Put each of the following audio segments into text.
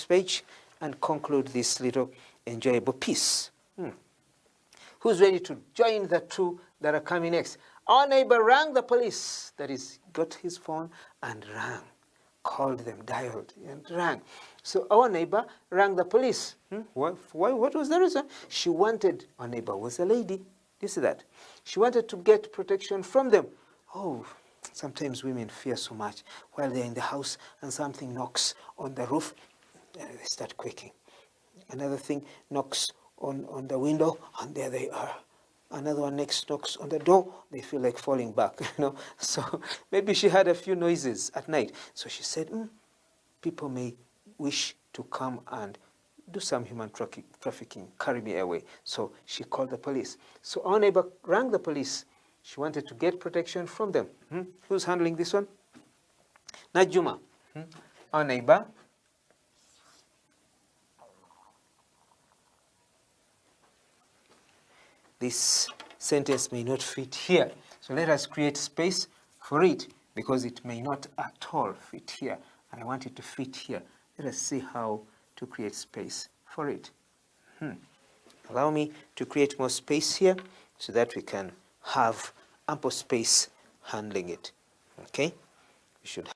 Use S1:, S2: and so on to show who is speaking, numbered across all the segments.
S1: page and conclude this little enjoyable piece. Who's ready to join the two that are coming next? Our neighbor rang the police. That is, got his phone and rang, called them, dialed, and rang. So our neighbor rang the police. What was the reason? She wanted, our neighbor was a lady. You see that? She wanted to get protection from them. Oh, sometimes women fear so much while they're in the house and something knocks on the roof, they start quaking. Another thing knocks on the window, and there they are. Another one next knocks on the door, they feel like falling back, So maybe she had a few noises at night. So she said, people may wish to come and do some human trafficking, carry me away. So she called the police. So our neighbor rang the police. She wanted to get protection from them. Who's handling this one? Najuma, our neighbor. This sentence may not fit here. So let us create space for it, because it may not at all fit here. And I want it to fit here. Let us see how to create space for it. Allow me to create more space here so that we can have ample space handling it. Okay? We should.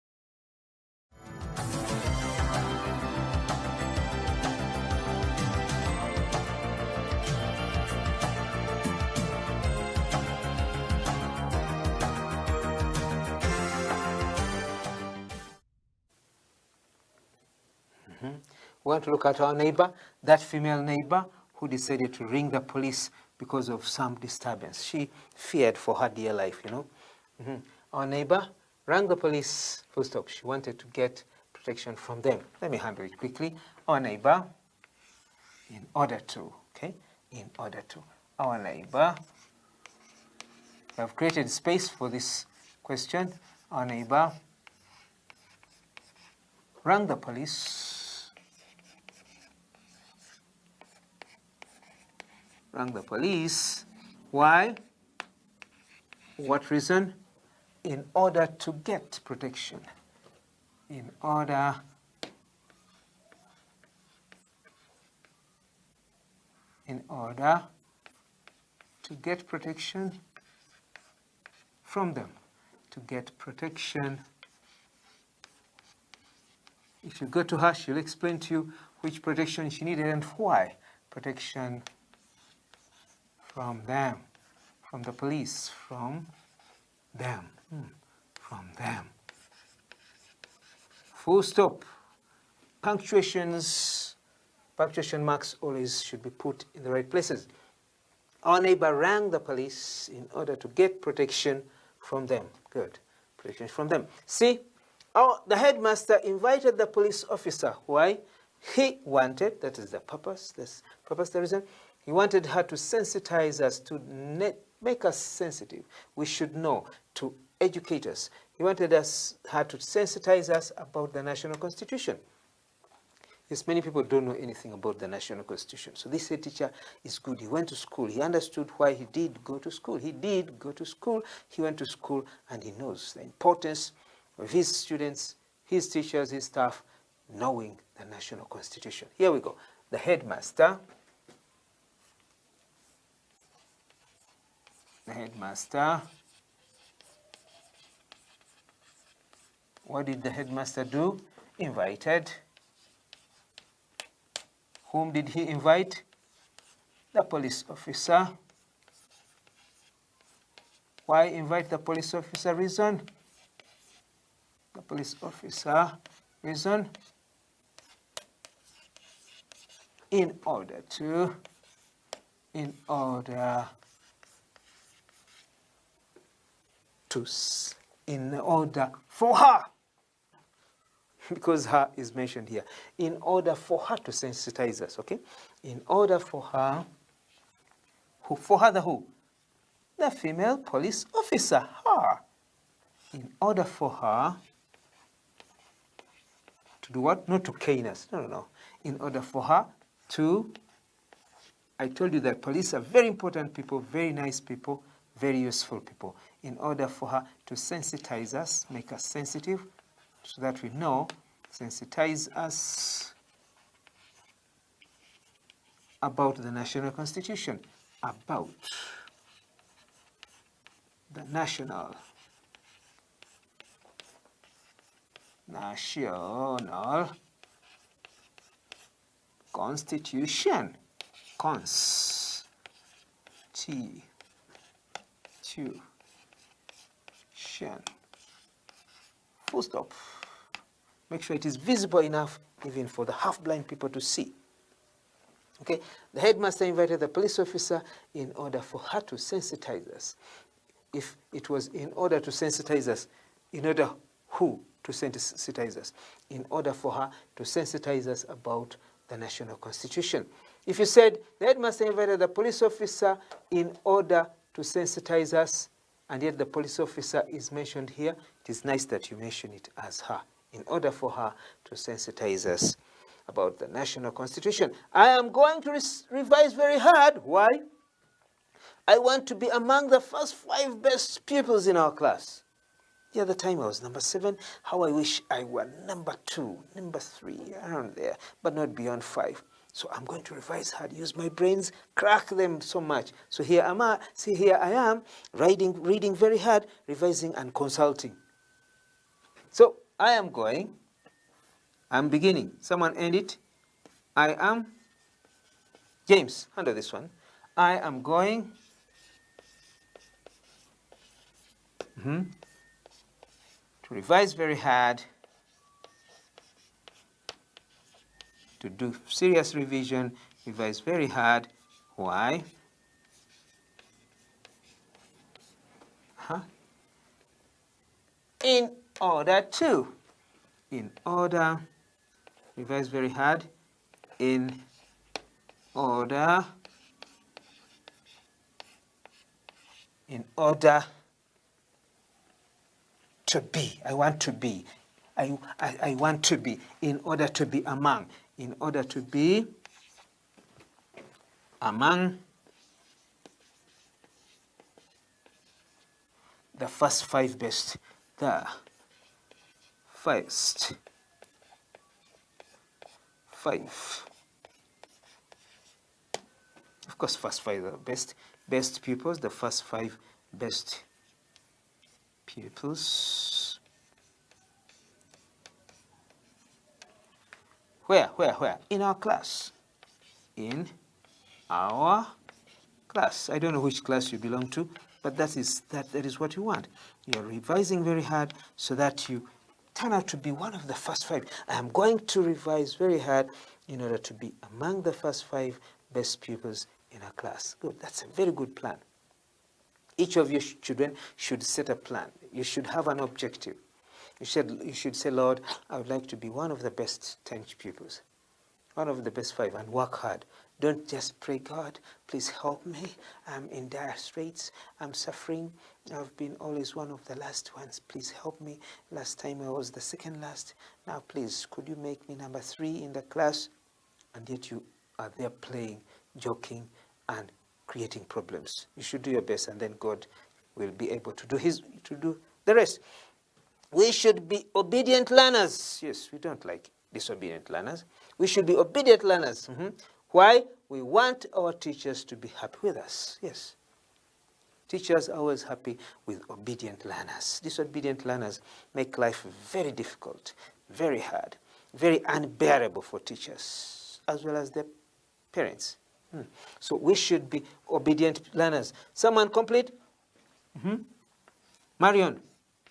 S1: We want to look at our neighbor, that female neighbor who decided to ring the police because of some disturbance. She feared for her dear life, Our neighbor rang the police, full stop. She wanted to get protection from them. Let me handle it quickly. Our neighbor, in order to, our neighbor, we have created space for this question. Our neighbor rang the police. Rang the police. Why? What reason? In order to get protection. In order to get protection from them. To get protection. If you go to her, she'll explain to you which protection she needed and why. Protection from them, from the police, from them, from them. Full stop. Punctuation marks always should be put in the right places. Our neighbor rang the police in order to get protection from them. Good. Protection from them. See, the headmaster invited the police officer. Why? He wanted, that is the purpose, the reason, he wanted her to sensitize us, to make us sensitive. We should know, to educate us. He wanted her to sensitize us about the national constitution. Yes, many people don't know anything about the national constitution. So this head teacher is good. He went to school. He understood why he did go to school. He did go to school. He went to school, and he knows the importance of his students, his teachers, his staff, knowing the national constitution. Here we go. The headmaster. What did the headmaster do? Invited. Whom did he invite? The police officer. Why invite the police officer? Reason? The police officer. Reason? In order for her, because her is mentioned here, in order for her to sensitize us, okay? In order for her, the female police officer, her. In order for her to do what? Not to cane us, no. In order for her to, I told you that police are very important people, very nice people, very useful people. In order for her to sensitize us, make us sensitive, so that we know, sensitize us about the national constitution. About the national constitution. Constitution. Full stop. Make sure it is visible enough even for the half-blind people to see. Okay, the headmaster invited the police officer in order for her to sensitize us. If it was in order to sensitize us, in order who to sensitize us? In order for her to sensitize us about the national constitution. If you said the headmaster invited the police officer in order to sensitize us, and yet the police officer is mentioned here, it is nice that you mention it as her, in order for her to sensitize us about the national constitution. I am going to revise very hard. Why? I want to be among the first 5 best pupils in our class. The other time I was number 7. How I wish I were number 2, number 3, around there, but not beyond 5. So I'm going to revise hard, use my brains, crack them so much. So here I am, reading very hard, revising and consulting. So I'm beginning. Someone end it. I am, James, handle this one. I am going to revise very hard, to do serious revision, revise very hard. Why? In order to, revise very hard, in order to be, I want to be, I want to be, in order to be among, in order to be among the first 5 best, the first 5. Of course, first 5 are best pupils, the first 5 best pupils. Where? In our class. In our class. I don't know which class you belong to, but that is what you want. You're revising very hard so that you turn out to be one of the first 5. I am going to revise very hard in order to be among the first 5 best pupils in our class. Good. That's a very good plan. Each of your children should set a plan. You should have an objective. You should say, Lord, I would like to be one of the best 10 pupils, one of the best 5, and work hard. Don't just pray, God, please help me. I'm in dire straits. I'm suffering. I've been always one of the last ones. Please help me. Last time I was the second last. Now, please, could you make me number 3 in the class? And yet you are there playing, joking, and creating problems. You should do your best, and then God will be able to do the rest. We should be obedient learners. Yes, we don't like disobedient learners. We should be obedient learners. Why? We want our teachers to be happy with us. Yes. Teachers are always happy with obedient learners. Disobedient learners make life very difficult, very hard, very unbearable for teachers, as well as their parents. So we should be obedient learners. Someone complete? Marion,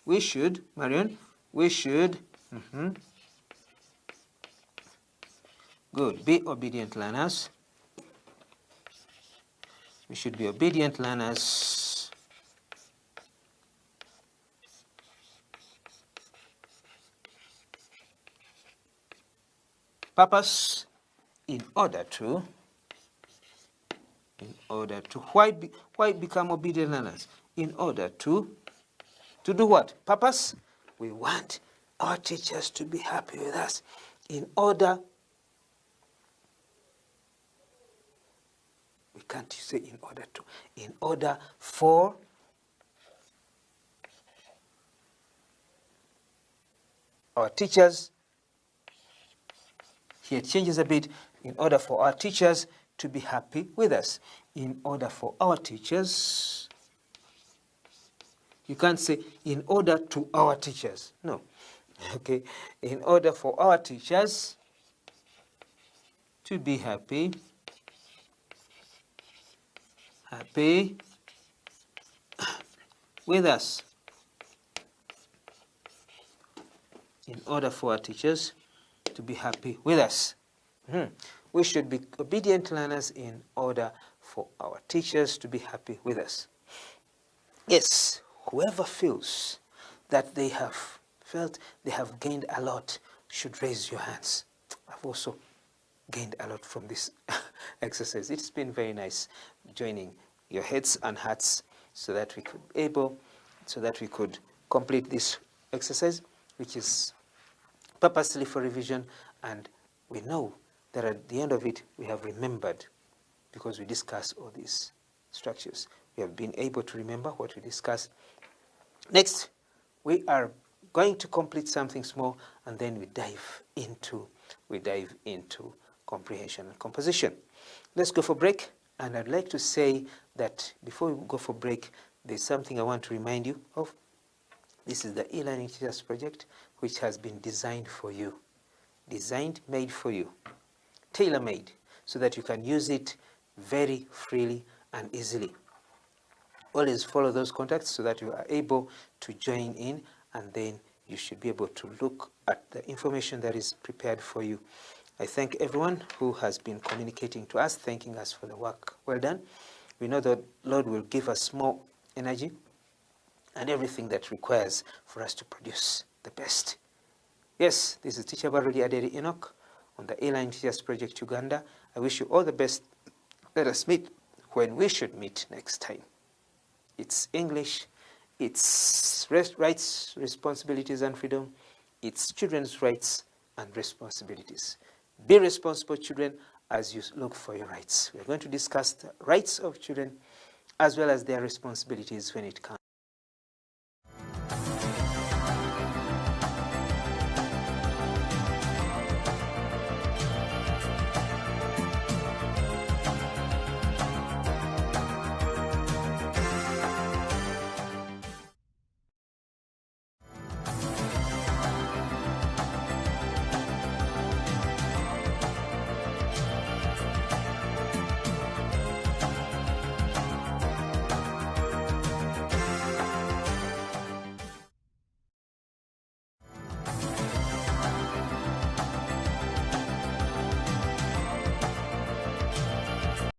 S1: we should, good, be obedient learners. We should be obedient learners. Purpose, in order to, why become obedient learners? In order to do what? Purpose, we want our teachers to be happy with us. In order, we can't say in order to, in order for our teachers, here it changes a bit, in order for our teachers to be happy with us. In order for our teachers, you can't say in order to our teachers. No. Okay. In order for our teachers to be happy with us. In order for our teachers to be happy with us. We should be obedient learners in order for our teachers to be happy with us. Yes, whoever feels that they have felt they have gained a lot should raise your hands. I've also gained a lot from this exercise. It's been very nice joining your heads and hearts so that we could complete this exercise, which is purposely for revision, and we know that at the end of it we have remembered, because we discussed all these structures. We have been able to remember what we discussed. Next, we are going to complete something small, and then we dive into comprehension and composition. Let's go for break, and I'd like to say that before we go for break, there's something I want to remind you of. This is the e-learning teachers project, which has been designed for you, made for you, tailor-made, so that you can use it very freely and easily. Always follow those contacts so that you are able to join in, and then you should be able to look at the information that is prepared for you. I thank everyone who has been communicating to us, thanking us for the work well done. We know that Lord will give us more energy and everything that requires for us to produce the best. Yes, this is Teacher Barodi Aderi Enoch on the A-Line Teachers Project Uganda. I wish you all the best. Let us meet when we should meet next time. It's English, it's rights, responsibilities, and freedom. It's children's rights and responsibilities. Be responsible, children, as you look for your rights. We're going to discuss the rights of children as well as their responsibilities when it comes